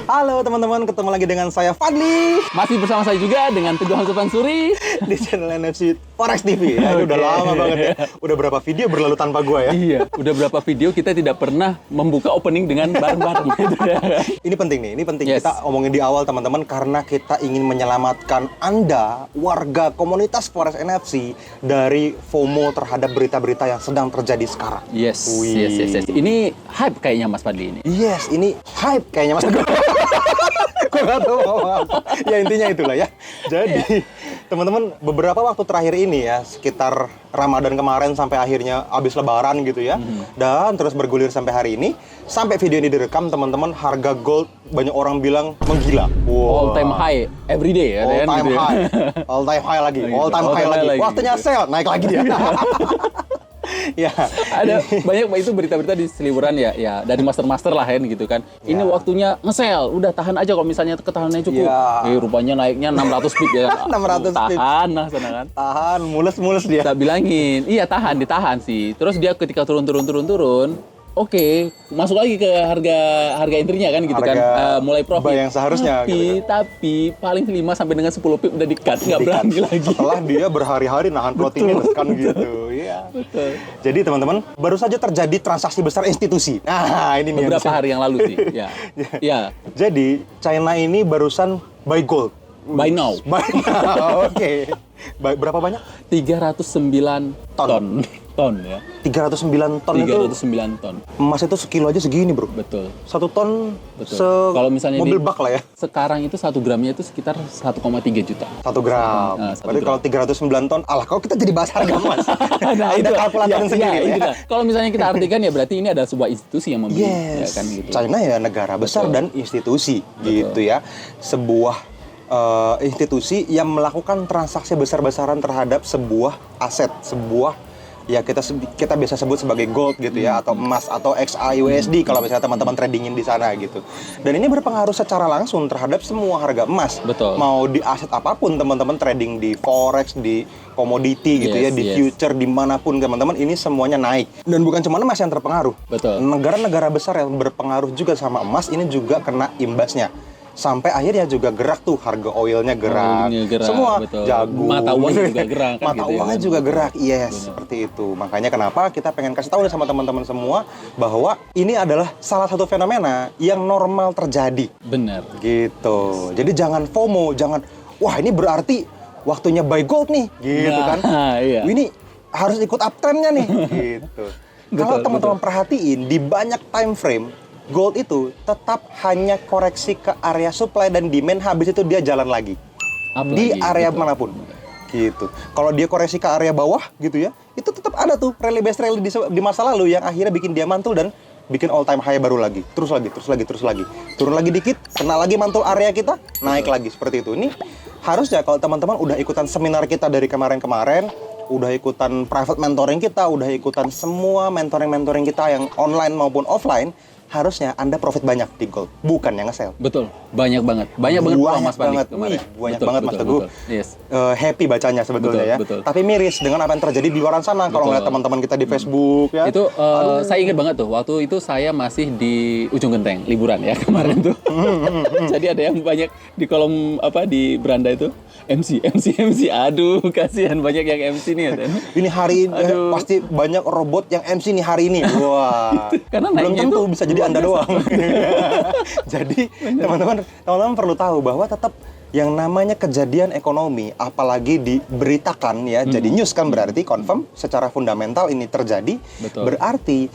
Halo teman-teman, ketemu lagi dengan saya Fadli Masih bersama saya juga dengan Teguh Hansupan Suri di channel NFC Forex TV. Ya, udah lama banget ya. Udah berapa video berlalu tanpa gua ya? Iya, udah berapa video kita tidak pernah membuka opening dengan bareng-bareng gitu ya. Ini penting nih, ini penting. Yes. Kita omongin di awal teman-teman karena kita ingin menyelamatkan Anda, warga komunitas Forex NFC dari FOMO terhadap berita-berita yang sedang terjadi sekarang. Yes, Wih. yes. Ini hype kayaknya Mas Fadli ini. Yes, ini hype kayaknya mas. Gue nggak tahu mau apa. Ya intinya itulah ya. Jadi teman-teman beberapa waktu terakhir ini ya sekitar Ramadan kemarin sampai akhirnya habis Lebaran gitu ya, dan terus bergulir sampai hari ini. Sampai video ini direkam teman-teman, harga gold banyak orang bilang menggila. All time high every day ya. All kan, time gitu ya. high, all time high lagi, all time high lagi. Waktunya gitu. sale, naik lagi dia. Ya, Ada banyak itu berita-berita di seliburan ya dari master lah gitu kan. Ini waktunya nge-sell, udah tahan aja kalau misalnya ketahanannya cukup. Ya. Rupanya naiknya 600 pip ya. 600 pip. Tahan lah sana kan. Tahan, mulus dia. Tak bilangin, iya ditahan sih. Terus dia ketika turun, oke, masuk lagi ke harga intinya kan gitu kan, mulai profit. Yang seharusnya. Tapi paling 5 sampai dengan 10 pip udah di-cut, nggak berani lagi. Setelah dia berhari-hari nahan floating minus kan gitu. Iya. Betul. Jadi teman-teman, baru saja terjadi transaksi besar institusi. Nah, ini nih. Beberapa hari yang lalu sih. Ya. Jadi China ini barusan buy gold. By now. Oke. Berapa banyak? 309 ton ya. 309 ton 309 ton. Emas itu sekilo aja segini, Bro. Betul. 1 ton Betul. Kalau misalnya mobil bak lah ya. Sekarang itu 1 gramnya itu sekitar 1,3 juta. 1 gram. Berarti kalau 309 ton, kalau kita jadi bahas harga emas. Nah, ada kalkulatorin sendiri ya. Kalau misalnya kita artikan ya berarti ini adalah sebuah institusi yang membeli. Ya kan, gitu. China ya negara besar dan institusi gitu ya. Sebuah institusi yang melakukan transaksi besar-besaran terhadap sebuah aset, sebuah ya kita biasa sebut sebagai gold gitu ya, atau emas atau XAUSD kalau misalnya teman-teman tradingin di sana gitu. Dan ini berpengaruh secara langsung terhadap semua harga emas. Betul. Mau di aset apapun teman-teman trading, di forex, di komoditi gitu ya, di future, dimanapun teman-teman, ini semuanya naik. Dan bukan cuma emas yang terpengaruh. Betul. Negara-negara besar yang berpengaruh juga sama emas ini juga kena imbasnya. Sampai akhirnya juga gerak tuh, harga oilnya gerak, semua betul. jagung, mata uangnya juga gerak, mata gitu uangnya ya, juga gerak, seperti itu. Makanya kenapa kita pengen kasih tahu sama teman-teman semua bahwa ini adalah salah satu fenomena yang normal terjadi. Benar. Gitu. Jadi jangan FOMO, jangan wah ini berarti waktunya buy gold nih, gitu kan? Iya. Ini harus ikut uptrendnya nih, gitu. Kalau teman-teman perhatiin di banyak time frame, gold itu tetap hanya koreksi ke area supply dan demand, habis itu dia jalan lagi. Di area manapun. Gitu. Kalau dia koreksi ke area bawah gitu ya, itu tetap ada tuh rally base rally di masa lalu yang akhirnya bikin dia mantul dan bikin all time high baru lagi. Terus lagi. Turun lagi dikit, kena lagi mantul area kita, naik lagi seperti itu. Ini harusnya kalau teman-teman udah ikutan seminar kita dari kemarin-kemarin, udah ikutan private mentoring kita, udah ikutan semua mentoring kita yang online maupun offline, harusnya Anda profit banyak di gold, bukan yang nge-sell. Betul, banyak banget Mas Fadli kemarin. Banyak banget Mas Teguh. Yes. Happy bacanya sebetulnya betul. Tapi miris dengan apa yang terjadi di luar sana. Kalau ngeliat teman-teman kita di Facebook ya. Itu saya ingat banget tuh, waktu itu saya masih di Ujung Genteng liburan ya kemarin tuh. Jadi ada yang banyak di kolom di beranda itu MC. Aduh, kasihan banyak yang MC nih ya. Ini hari ini pasti banyak robot yang MC nih hari ini. Wah. Karena belum tentu bisa jadi Anda doang. Jadi teman-teman perlu tahu bahwa tetap yang namanya kejadian ekonomi, apalagi diberitakan ya, jadi news kan berarti confirm secara fundamental ini terjadi. Betul. Berarti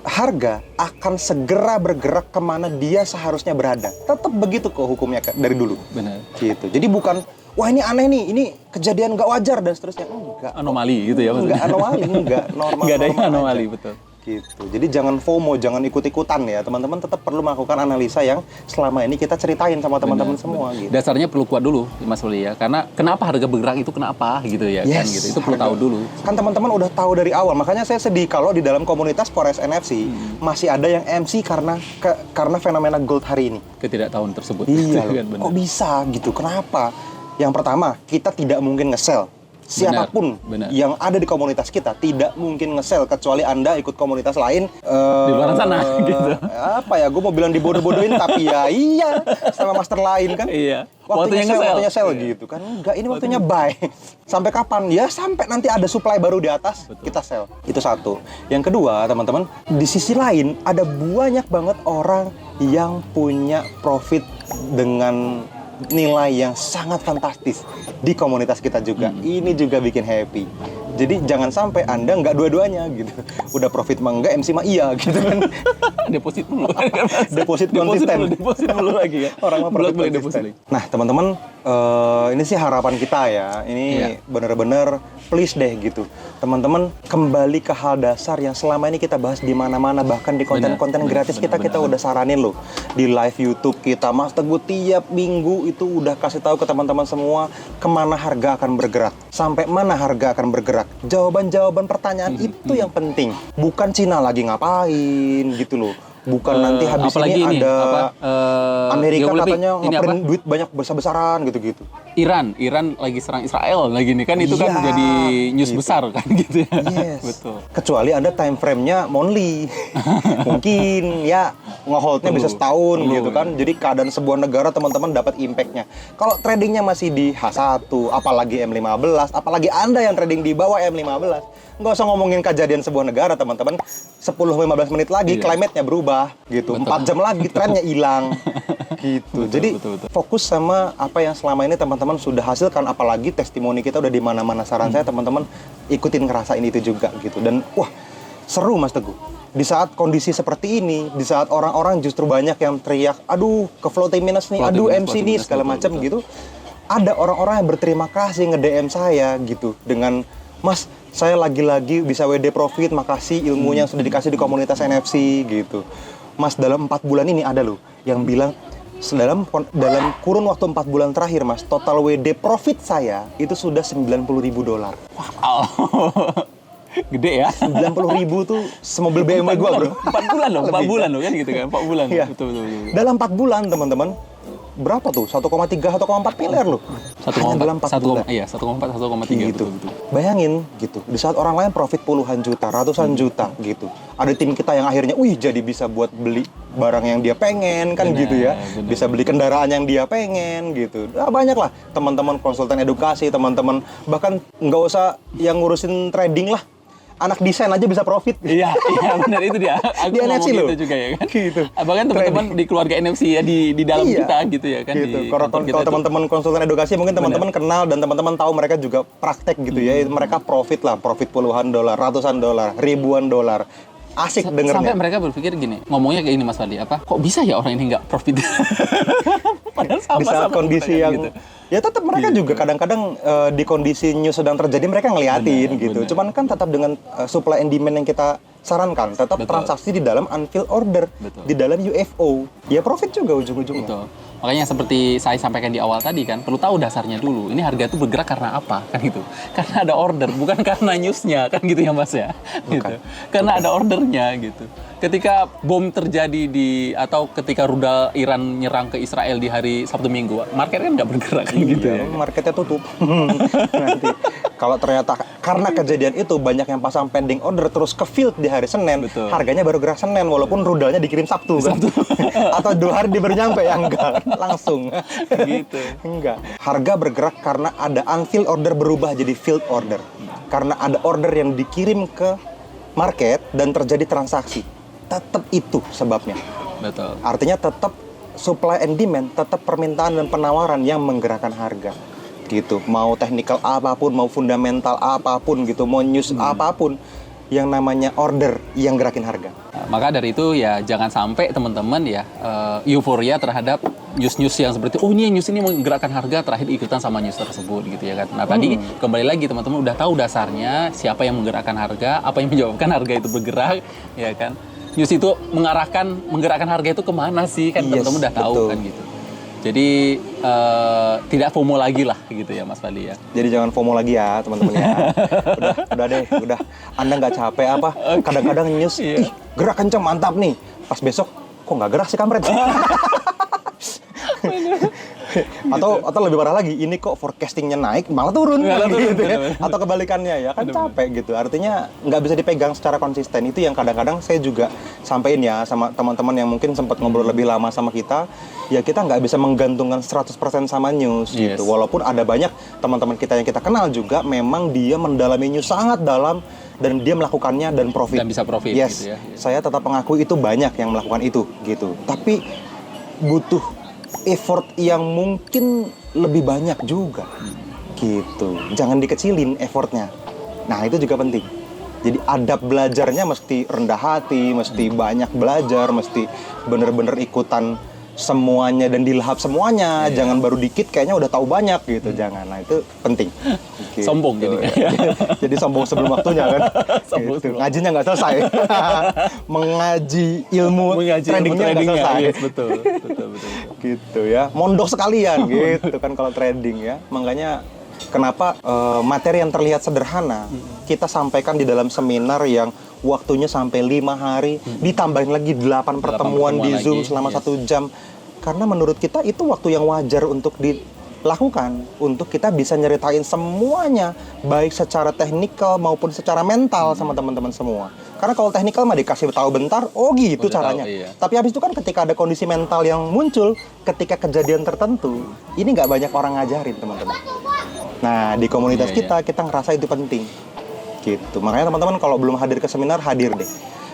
harga akan segera bergerak kemana dia seharusnya berada. Tetap begitu kok hukumnya dari dulu. Benar. Gitu. Jadi bukan wah ini aneh nih, ini kejadian nggak wajar dan seterusnya. Enggak. Anomali gitu ya maksudnya. Enggak anomali, enggak. Normal. Enggak ada yang anomali, betul. Gitu. Jadi jangan FOMO, jangan ikut-ikutan ya. Teman-teman tetap perlu melakukan analisa yang selama ini kita ceritain sama teman-teman semua gitu. Dasarnya perlu kuat dulu Mas Uli ya. Karena kenapa harga bergerak itu kenapa gitu ya kan gitu. Itu perlu tahu dulu. Kan teman-teman udah tahu dari awal. Makanya saya sedih kalau di dalam komunitas Forex NFC masih ada yang MC karena fenomena gold hari ini. Ketidaktahuan tersebut. Iya loh. Kok bisa gitu? Kenapa? Yang pertama, kita tidak mungkin nge-sell. Siapapun benar. yang ada di komunitas kita tidak mungkin nge-sell kecuali Anda ikut komunitas lain Di luar sana, gitu. Apa ya, gue mau bilang dibodoh-bodohin tapi ya iya sama master lain kan. Iya. Waktunya Waktunya sell Iya. gitu kan. Enggak, ini waktunya buy. Sampai kapan? Ya sampai nanti ada supply baru di atas, kita sell. Itu satu. Yang kedua, teman-teman, di sisi lain ada banyak banget orang yang punya profit dengan nilai yang sangat fantastis di komunitas kita juga. Ini juga bikin happy. Jadi jangan sampai Anda nggak dua-duanya gitu. Udah profit mah enggak, MC mah iya gitu kan. Deposit dulu. Deposit konsisten. Deposit dulu lagi ya. Orang mah profit boleh konsisten. deposit. Nah, teman-teman, ini sih harapan kita ya. Ini Iya. bener-bener please deh gitu. Teman-teman kembali ke hal dasar yang selama ini kita bahas di mana-mana, bahkan di konten-konten gratis kita udah saranin loh. Di live YouTube kita, Mas Teguh tiap minggu itu udah kasih tahu ke teman-teman semua kemana harga akan bergerak, sampai mana harga akan bergerak. Jawaban-jawaban pertanyaan itu yang penting. Bukan Cina lagi ngapain gitu loh. Bukan nanti habis apalagi ini ada Amerika geopolitik. katanya Ini ngeprint duit banyak besar-besaran gitu-gitu. Iran lagi serang Israel lagi nih kan, itu kan Iya, jadi news gitu. besar kan gitu ya. Yes. Betul. Kecuali Anda time frame-nya monthly. Mungkin ya nge-hold-nya bisa setahun Perlu, gitu kan. Jadi keadaan sebuah negara teman-teman dapat impact-nya. Kalau tradingnya masih di H1, apalagi M15, apalagi Anda yang trading di bawah M15, nggak usah ngomongin kejadian sebuah negara teman-teman. 10-15 menit lagi Iya. climate-nya berubah gitu. Betul. 4 jam lagi trennya hilang. Gitu. Betul, Jadi betul. fokus sama apa yang selama ini teman-teman sudah hasilkan, apalagi testimoni kita udah di mana-mana. Saran saya teman-teman ikutin ngerasain itu juga gitu. Dan wah, seru Mas Teguh. Di saat kondisi seperti ini, di saat orang-orang justru banyak yang teriak, aduh ke floating minus nih, aduh MC nih segala macam gitu. Ada orang-orang yang berterima kasih nge-DM saya gitu dengan, Mas, saya lagi-lagi bisa WD profit, makasih ilmunya yang sudah dikasih di komunitas NFC gitu. Mas, dalam 4 bulan ini ada loh yang bilang, dalam kurun waktu 4 bulan terakhir, Mas, total WD profit saya itu sudah $90.000. Wow. Gede ya. 90.000 tuh semobil BMW gua, bro. 4 bulan loh, 4 bulan loh kan gitu kan. 4 bulan. Iya. Betul. Dalam 4 bulan, teman-teman. Berapa tuh? 1,3, 1,4 miliar loh. Hanya dalam 4 bulan. Iya, 1,4, 1,3 Gitu. betul. Bayangin gitu. Di saat orang lain profit puluhan juta, ratusan juta gitu. Ada tim kita yang akhirnya, jadi bisa buat beli barang yang dia pengen kan Benar, gitu ya. benar. Bisa beli kendaraan yang dia pengen gitu. Banyak lah teman-teman konsultan edukasi, teman-teman bahkan nggak usah yang ngurusin trading lah. Anak desain aja bisa profit. Iya, benar itu dia. Aku Di ngomong NFC gitu loh. juga ya kan. Gitu. Bahkan teman-teman di keluarga NFC ya di dalam Iya. kita gitu ya kan. Gitu. Di Kalau kantor kita itu. teman-teman konsultan edukasi mungkin teman-teman kenal dan teman-teman tahu mereka juga praktek gitu ya. Mereka profit puluhan dolar, ratusan dolar, ribuan dolar. Asik dengernya. Sampai mereka berpikir gini, ngomongnya kayak ini Mas Fadli, kok bisa ya orang ini nggak profit? Padahal sama-sama Di saat kondisi mereka yang gitu. ya tetap mereka juga kadang-kadang di kondisi news sedang terjadi mereka ngeliatin gitu. benar. Cuman kan tetap dengan supply and demand yang kita sarankan, tetap Betul. transaksi di dalam unfilled order, Betul. di dalam UFO. Ya profit juga ujung-ujungnya. Betul. Makanya seperti saya sampaikan di awal tadi kan, perlu tahu dasarnya dulu. Ini harga itu bergerak karena apa? Kan gitu. Karena ada order, bukan karena newsnya, kan gitu ya Mas ya. Gitu. Karena ada ordernya gitu. Ketika bom terjadi atau ketika rudal Iran nyerang ke Israel di hari Sabtu Minggu, market kan nggak bergerak kan gitu ya. Marketnya tutup. Nanti kalau ternyata karena kejadian itu banyak yang pasang pending order terus ke field di hari Senin, Betul. harganya baru gerak Senin walaupun rudalnya dikirim Sabtu kan. Atau 2 hari dia baru nyampe ya enggak, langsung. Gitu. Enggak. Harga bergerak karena ada unfilled order berubah jadi filled order. Karena ada order yang dikirim ke market dan terjadi transaksi. Tetap itu sebabnya. Betul. Artinya tetap supply and demand, tetap permintaan dan penawaran yang menggerakkan harga. Gitu. Mau teknikal apapun, mau fundamental apapun gitu, mau news apapun, yang namanya order yang gerakin harga. Nah, maka dari itu ya jangan sampai teman-teman ya euforia terhadap news-news yang seperti ini news ini menggerakkan harga terakhir ikutan sama news tersebut gitu ya kan. Nah tadi kembali lagi teman-teman udah tahu dasarnya siapa yang menggerakkan harga, apa yang menyebabkan harga itu bergerak ya kan. News itu menggerakkan harga itu kemana sih kan teman-teman udah tahu betul. kan gitu. Jadi tidak FOMO lagi lah gitu ya Mas Fadli ya. Jadi jangan FOMO lagi ya teman-teman ya. udah deh. Anda nggak capek apa? Kadang-kadang news, ih gerak kenceng mantap nih. Pas besok kok nggak gerak sih kampret? Atau lebih parah lagi, ini kok forecastingnya naik malah turun, Malah turun, gitu ya. benar-benar. Atau kebalikannya ya kan capek gitu. Artinya nggak bisa dipegang secara konsisten. Itu yang kadang-kadang saya juga sampein ya sama teman-teman yang mungkin sempat ngobrol lebih lama sama kita. Ya kita nggak bisa menggantungkan 100% sama news gitu. Walaupun ada banyak teman-teman kita yang kita kenal juga memang dia mendalami news sangat dalam dan dia melakukannya dan profit. Dan bisa profit Yes, gitu ya. saya tetap mengakui itu banyak yang melakukan itu gitu. Tapi butuh effort yang mungkin lebih banyak juga gitu. Jangan dikecilin effortnya. Nah itu juga penting. Jadi adab belajarnya mesti rendah hati, mesti banyak belajar, mesti bener-bener ikutan semuanya dan dilahap semuanya. Jangan baru dikit kayaknya udah tahu banyak gitu. Jangan. Nah itu penting. Gitu. Sombong jadi. Jadi sombong sebelum waktunya kan. Sombong Gitu. sebelum. Ngajinya nggak selesai. Mengaji ilmu tradingnya nggak selesai. Yes, betul. Gitu ya. Mondok sekalian gitu kan kalau trading ya. Makanya kenapa materi yang terlihat sederhana kita sampaikan di dalam seminar yang waktunya sampai 5 hari, ditambahin lagi 8 pertemuan di Zoom lagi, selama 1 jam. Karena menurut kita itu waktu yang wajar untuk dilakukan, untuk kita bisa nyeritain semuanya, baik secara teknikal maupun secara mental sama teman-teman semua. Karena kalau teknikal mah dikasih tahu bentar, oh gitu Udah caranya. tahu, iya. Tapi habis itu kan ketika ada kondisi mental yang muncul, ketika kejadian tertentu, ini nggak banyak orang ngajarin teman-teman. Nah di komunitas kita ngerasa itu penting. Gitu. Makanya teman-teman kalau belum hadir ke seminar, hadir deh.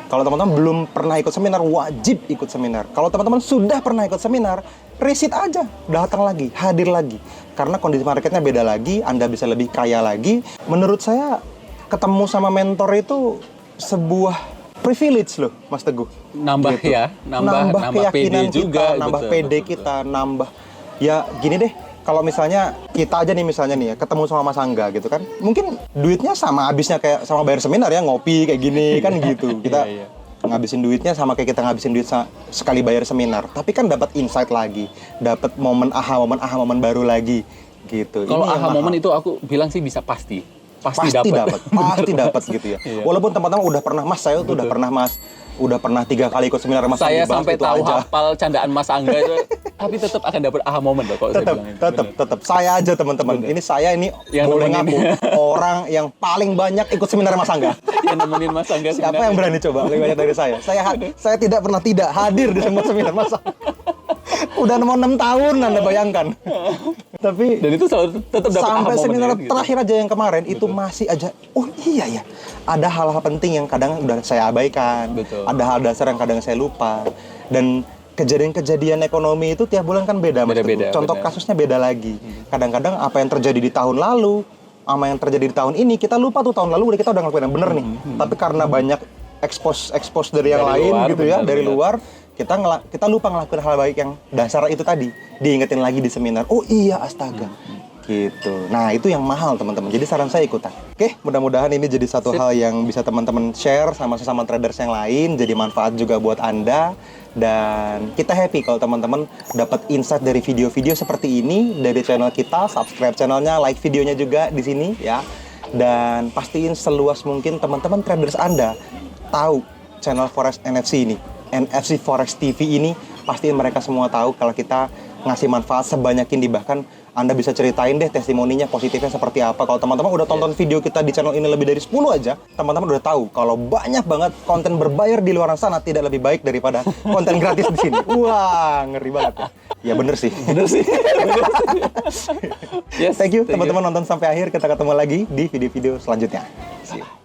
Kalau teman-teman belum pernah ikut seminar, wajib ikut seminar. Kalau teman-teman sudah pernah ikut seminar, resit aja, datang lagi, hadir lagi. Karena kondisi marketnya beda lagi, Anda bisa lebih kaya lagi. Menurut saya, ketemu sama mentor itu sebuah privilege loh, Mas Teguh. Nambah Gitu. ya, nambah keyakinan PD juga, kita, nambah betul, PD betul. kita, nambah. Ya gini deh, kalau misalnya kita aja nih misalnya nih ya, ketemu sama Mas Angga gitu kan, mungkin duitnya sama habisnya kayak sama bayar seminar ya, ngopi kayak gini kan gitu. Kita Iya. ngabisin duitnya sama kayak kita ngabisin duit sekali bayar seminar. Tapi kan dapat insight lagi, dapat momen aha, momen baru lagi gitu. Kalau Ini yang aha mahal. momen itu aku bilang sih bisa pasti Pasti dapat gitu ya. Iya. Walaupun teman-teman udah pernah Mas, saya tuh udah pernah Mas, udah pernah 3 kali ikut seminar Mas. Saya dibahas sampai itu tahu aja. hafal candaan Mas Angga itu, tapi tetap akan dapat aha momen loh kalau saya bilang itu. Tetap saya aja teman-teman. Ini saya ini Yang boleh nemenin. ngaku orang yang paling banyak ikut seminar Mas Angga. Yang nemenin Mas Angga Siapa sebenarnya. yang berani coba lebih banyak dari saya? Saya tidak pernah tidak hadir di semua seminar Mas. Udah mau 6 tahun Anda bayangkan. Tapi Dan itu selalu tetap dapat aha sampai momen seminar ya, gitu. terakhir aja yang kemarin itu masih aja, oh iya ya, ada hal-hal penting yang kadang udah saya abaikan. Betul. Ada hal dasar yang kadang saya lupa. Dan kejadian-kejadian ekonomi itu tiap bulan kan beda, Mas Beda-beda, Teguh. Contoh benar. kasusnya beda lagi. Kadang-kadang apa yang terjadi di tahun lalu sama yang terjadi di tahun ini, kita lupa tuh tahun lalu udah kita udah ngelakuin yang bener nih. Tapi karena banyak expose dari yang Dari lain luar, gitu ya, benar, dari benar. luar, kita lupa ngelakuin hal baik yang dasar itu tadi. Diingetin lagi di seminar. Oh iya, astaga. Gitu. Nah, itu yang mahal, teman-teman. Jadi saran saya ikutan. Oke, mudah-mudahan ini jadi satu hal yang bisa teman-teman share sama sesama traders yang lain, jadi manfaat juga buat Anda. Dan kita happy kalau teman-teman dapat insight dari video-video seperti ini dari channel kita. Subscribe channelnya, like videonya juga di sini ya. Dan pastiin seluas mungkin teman-teman traders Anda tahu channel Forex NFC ini, NFC Forex TV ini. Pastiin mereka semua tahu kalau kita ngasih manfaat sebanyak ini. Bahkan Anda bisa ceritain deh testimoninya positifnya seperti apa. Kalau teman-teman udah tonton video kita di channel ini lebih dari 10 aja, teman-teman udah tahu kalau banyak banget konten berbayar di luar sana tidak lebih baik daripada konten gratis di sini. Wah, ngeri banget ya. Ya bener sih. Bener sih. Yes, Thank you teman-teman nonton sampai akhir. Kita ketemu lagi di video-video selanjutnya. See you.